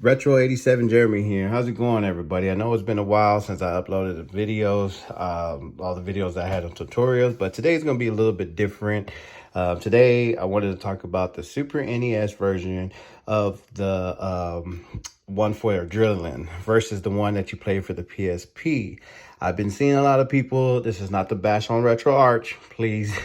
Retro 87 Jeremy here. How's it going, everybody? I know it's been a while since I uploaded the videos, all the videos I had on tutorials, but today's going to be a little bit different. Today, I wanted to talk about the Super NES version of the one for Adrenaline versus the one that you play for the PSP. I've been seeing a lot of people. This is not the bash on Retro Arch, please.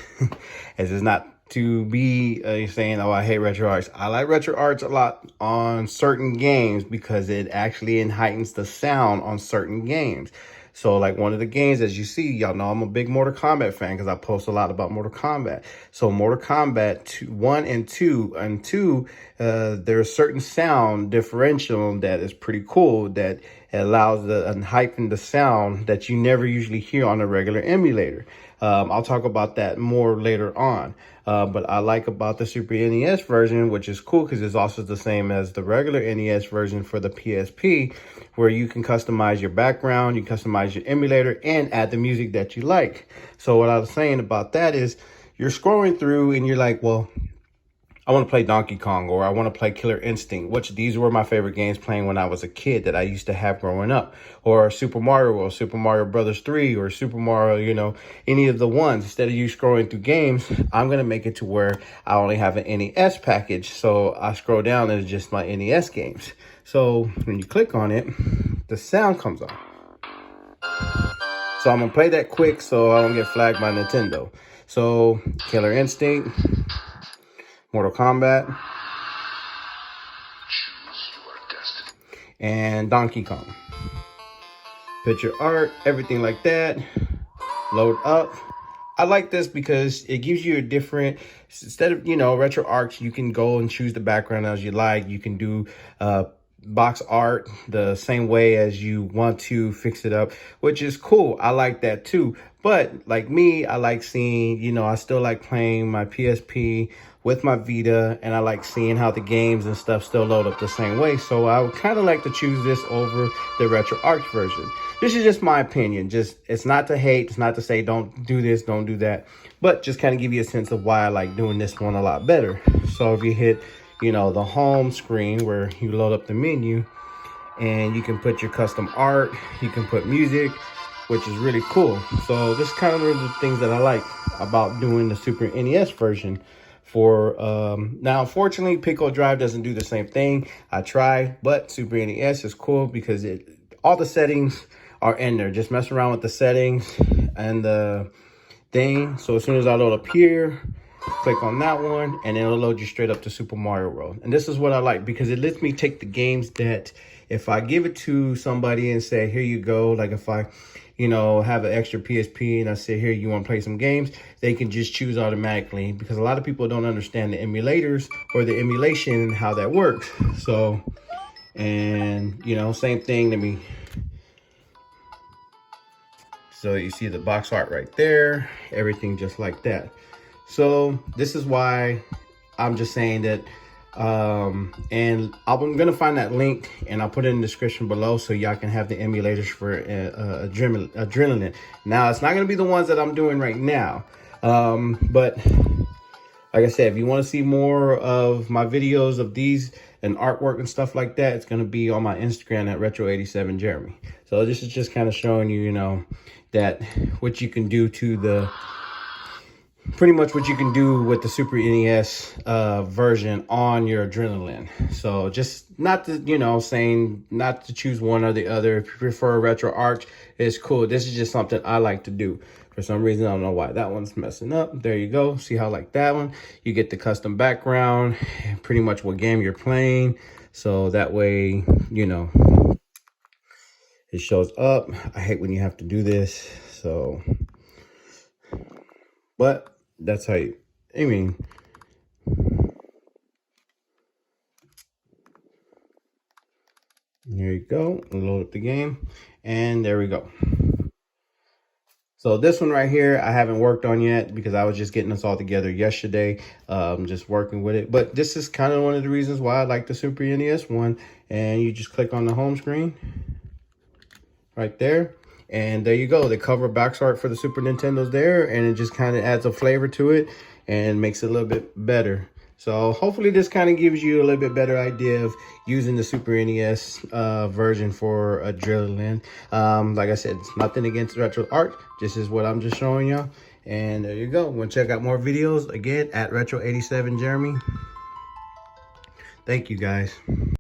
This is not to be saying, oh, I hate Retro Arch. I like Retro Arch a lot on certain games because it actually heightens the sound on certain games. So like one of the games, as you see, y'all know I'm a big Mortal Kombat fan because I post a lot about Mortal Kombat. So Mortal Kombat 1 and 2, there's certain sound differential that is pretty cool that allows and heighten the sound that you never usually hear on a regular emulator. I'll talk about that more later on. But I like about the Super NES version, which is cool because it's also the same as the regular NES version for the PSP, where you can customize your background, you customize your emulator, and add the music that you like. So what I was saying about that is you're scrolling through and you're like, well, I want to play Donkey Kong, or I want to play Killer Instinct, which these were my favorite games playing when I was a kid that I used to have growing up. Or Super Mario World, Super Mario Brothers 3, or Super Mario, any of the ones. Instead of you scrolling through games, I'm going to make it to where I only have an NES package. So I scroll down and it's just my NES games. So when you click on it, the sound comes on. So I'm going to play that quick so I don't get flagged by Nintendo. So Killer Instinct, Mortal Kombat, and Donkey Kong. Picture art, everything like that. Load up. I like this because it gives you a different, instead of, Retro Arch, you can go and choose the background as you like. You can do box art the same way as you want to fix it up, which is cool. I like that too. But like me, I like seeing, I still like playing my PSP with my Vita, and I like seeing how the games and stuff still load up the same way. So I would kind of like to choose this over the Retro Arch version. This is just my opinion. It's not to hate. It's not to say don't do this, don't do that, but just kind of give you a sense of why I like doing this one a lot better. So if you hit, the home screen where you load up the menu, and you can put your custom art, you can put music, which is really cool. So this kind of are the things that I like about doing the Super NES version. For now, unfortunately, Pico Drive doesn't do the same thing. I try, but Super NES is cool because all the settings are in there. Just mess around with the settings and the thing. So as soon as I load up here, click on that one, and it'll load you straight up to Super Mario World. And this is what I like because it lets me take the games that if I give it to somebody and say, here you go, like if I have an extra PSP and I say, here, you want to play some games, they can just choose automatically because a lot of people don't understand the emulators or the emulation and how that works. So, and, same thing. So you see the box art right there, everything just like that. So this is why I'm just saying that, and I'm gonna find that link and I'll put it in the description below so y'all can have the emulators for Adrenaline. Now it's not gonna be the ones that I'm doing right now, but like I said, if you want to see more of my videos of these and artwork and stuff like that, it's gonna be on my Instagram at Retro87 Jeremy. So this is just kind of showing you, that what you can do to the pretty much what you can do with the Super NES version on your Adrenaline. So just not to, saying not to choose one or the other. If you prefer Retro Arch, it's cool. This is just something I like to do. For some reason, I don't know why that one's messing up. There you go. See how I like that one? You get the custom background, pretty much what game you're playing. So that way, it shows up. I hate when you have to do this. So, but that's how there you go. Load up the game, and there we go. So this one right here, I haven't worked on yet because I was just getting this all together yesterday, just working with it. But this is kind of one of the reasons why I like the Super NES one. And you just click on the home screen right there. And there you go. The cover box art for the Super Nintendo's there, and it just kind of adds a flavor to it and makes it a little bit better. So hopefully this kind of gives you a little bit better idea of using the Super NES version for adrenaline. Like I said, it's nothing against retro art. This is what I'm just showing y'all. And there you go. Want to check out more videos again at Retro87 Jeremy. Thank you guys.